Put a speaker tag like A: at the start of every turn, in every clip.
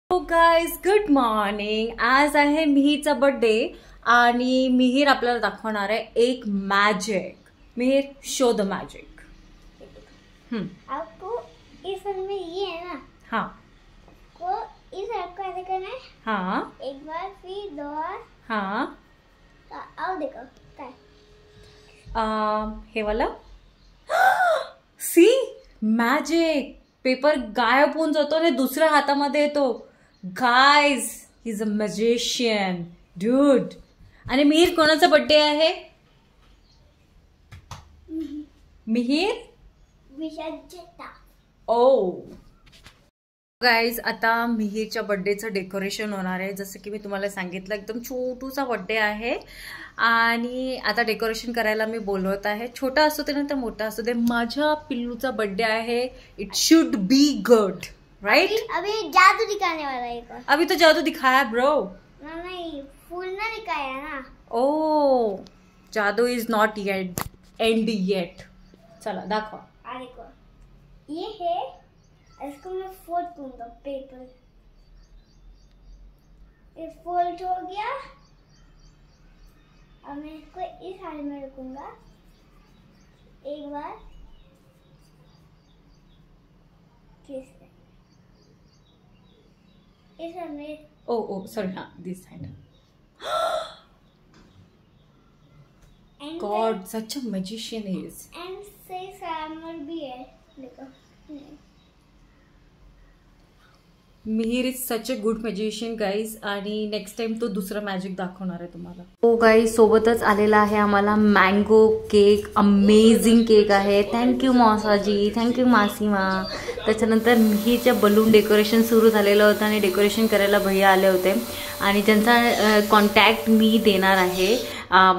A: Guys good morning. आज आहे मिहीरचा birthday आणि मिहीर आपल्याला दाखवणार आहे एक magic. Mihir show the magic.
B: आपको इसमें ये है ना.
A: हाँ
B: को इस आपको ऐसे करना है.
A: हाँ
B: एक बार फिर दो बार.
A: हाँ
B: आओ देखो काय.
A: हे वाला सी मॅजिक. पेपर गायब होऊन जातो आणि दुसऱ्या हातामध्ये येतो. Guys he is a magician dude. आणि मिहीर कोणाचा बर्थडे आहे? मिहीर
B: विशालचेता.
A: ओ गाइज, आता मिहीरच्या बर्थडेचं डेकोरेशन होणार आहे. जसं की मी तुम्हाला सांगितलं एकदम छोटूसा बर्थडे आहे आणि आता डेकोरेशन करायला मी बोलवत आहे. छोटा असू दे ना तर मोठा असू दे, माझ्या पिल्लूचा बर्थडे आहे. It should be good right.
B: अभी जादू दिखाने वाला है.
A: अभी तो जादू दिखाया ब्रो.
B: नहीं फूल ना दिखाया ना.
A: ओ जादू is not eight end eight. चला दाखवा.
B: देखो ये है. इसको मैं फोल्ड करूंगा पेपर. ये फोल्ड हो गया. अब मैं इसको इस हाल में रखूंगा. एक बार इस हाल में.
A: ओ सॉरी, हाँ दिस side. God, such a magician he is.
B: And say Samuel भी है. देखो
A: Mihir is such a good magician guys. आणि नेक्स्ट टाइम तो दुसरा मॅजिक दाखवणार आहे तुम्हाला. हो गाईज, सोबतच आलेला आहे आम्हाला मँगो केक. अमेझिंग केक आहे. थँक्यू मौसाजी, थँक्यू मासीमा. त्याच्यानंतर मिहीरच्या बलून डेकोरेशन सुरू झालेलं होतं आणि डेकोरेशन करायला भैया आले होते आणि त्यांचा कॉन्टॅक्ट मी देणार आहे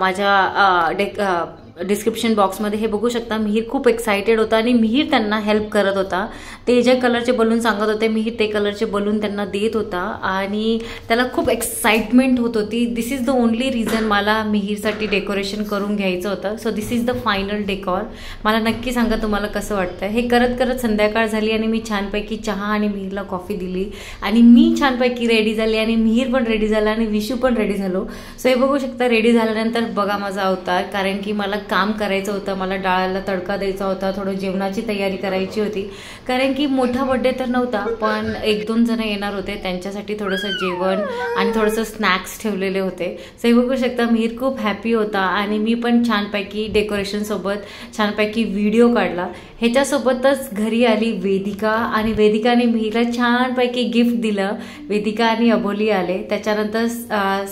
A: माझ्या डिस्क्रिप्शन बॉक्समध्ये. हे बघू शकता. मिहीर खूप एक्सायटेड होता आणि मिहीर त्यांना हेल्प करत होता. ते जे कलरचे बलून सांगत होते मिहीर ते कलरचे बलून त्यांना देत होता आणि त्याला खूप एक्साइटमेंट होत होती. दिस इज द ओनली रिझन मला मिहीरसाठी डेकोरेशन करून घ्यायचं होतं. So this is the final decor. मला नक्की सांगा तुम्हाला कसं वाटतं. हे करत करत संध्याकाळ झाली आणि मी छानपैकी चहा आणि मिहीरला कॉफी दिली आणि मी छानपैकी रेडी झाली आणि मिहीर पण रेडी झाला आणि विशू पण रेडी झालो. सो हे बघू शकता. रेडी झाल्यानंतर बघा माझा अवतार. कारण की मला काम करायचं होतं. मला डाळाला तडका द्यायचा होता. थोडं जेवणाची तयारी करायची होती. कारण की मोठा बर्थडे तर नव्हता पण 1-2 जण येणार होते. त्यांच्यासाठी थोडंसं जेवण आणि थोडंसं स्नॅक्स ठेवलेले होते. सो हे बघू शकता. मिहीर खूप हॅपी होता आणि मी पण छानपैकी डेकोरेशन सोबत छानपैकी व्हिडिओ काढला. ह्याच्यासोबतच घरी आली वेदिका आणि वेदिकाने मिहीरला छानपैकी गिफ्ट दिलं. वेदिका आणि अबोली आले. त्याच्यानंतर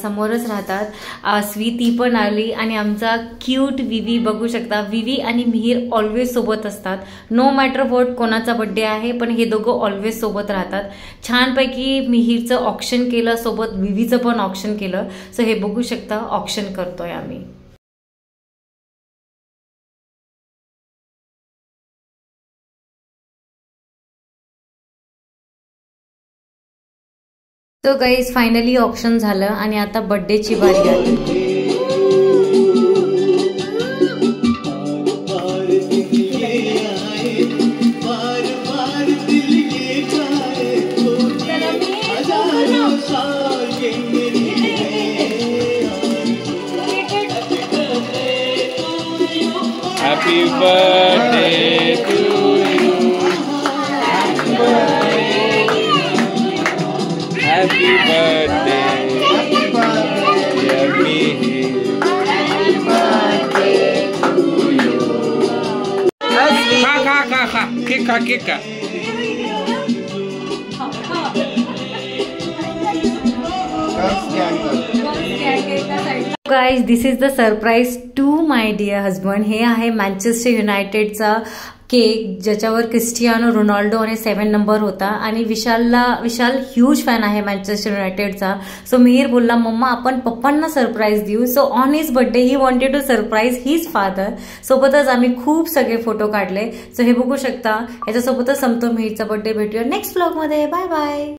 A: समोरच राहतात स्वीती पण आली आणि आमचा क्यूट विवी बघू शकता. विवी आणि मिहीर ऑलवेज सोबत असतात. नो मॅटर व्हॉट कोणाचा बर्थडे आहे पण हे दोघं ऑलवेज सोबत राहतात. छानपैकी मिहीरचं ऑक्शन केलं सोबत विवीचं पण ऑक्शन केलं. सो हे बघू शकता. ऑक्शन करतोय आम्ही. तो गाईज फायनली ऑप्शन झालं आणि आता बर्थडेची बारी आली.
C: Happy birthday to you. Happy birthday, dear Mihir. Happy birthday to you. Ka. Kika.
A: Guys, this is the surprise to my dear husband. हे आहे मँचेस्टर युनायटेडचा केक ज्याच्यावर क्रिस्टियानो रोनाल्डो आणि 7 नंबर होता आणि विशाल ह्यूज फॅन आहे मँचेस्टर युनायटेडचा. So Mihir बोलला मम्मा आपण पप्पांना सरप्राईज देऊ. So on his birthday he wanted to surprise his father. सोबतच आम्ही खूप सगळे फोटो काढले. सो हे बघू शकता. याच्यासोबतच संपतो मिहीरचा बर्थडे. भेटूया नेक्स्ट व्लॉग मध्ये. Bye bye.